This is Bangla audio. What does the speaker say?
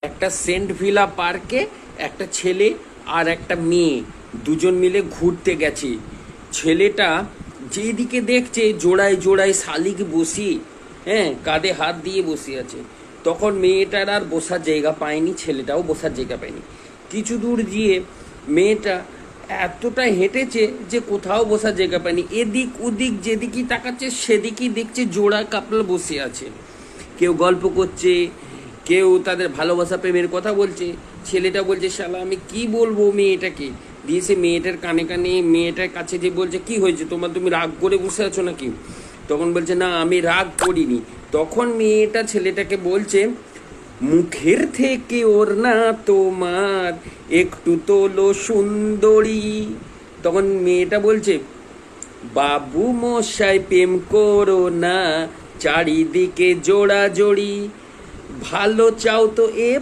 একটা সেন্ট ভিলা পার্কে একটা ছেলে আর একটা মেয়ে দুজন মিলে ঘুরতে গেছে। ছেলেটা যেদিকে দেখছে জোড়ায় জোড়ায় শালিক বসিয়ে, হ্যাঁ, কাঁধে হাত দিয়ে বসে আছে। তখন মেয়েটার আর বসার জায়গা পায়নি, ছেলেটাও বসার জায়গা পায়নি। কিছু দূর গিয়ে মেয়েটা এতটা হেঁটেছে যে কোথাও বসার জায়গা পায়নি। এদিক ওদিক যেদিকেই তাকাচ্ছে সেদিকেই দেখছে জোড়া কাপল বসে আছে, কেউ গল্প করছে, কেউ তাদের ভালোবাসা প্রেমের কথা বলছে। ছেলেটা বলছে, শালা আমি কি বলবো মেয়েটাকে। দিয়ে সে মেয়েটার কানে কানে মেয়েটার কাছে যে বলছে, কি হয়েছে তোমার, তুমি রাগ করে বসে আছো নাকি? তখন বলছে, না আমি রাগ করিনি। তখন মেয়েটা ছেলেটাকে বলছে, মুখের থেকে ওর না তোমার একটু তোলো সুন্দরী। তখন মেয়েটা বলছে, বাবু মশাই প্রেম করো না, চারিদিকে জোড়া জড়ি, ভালো চাও তো এ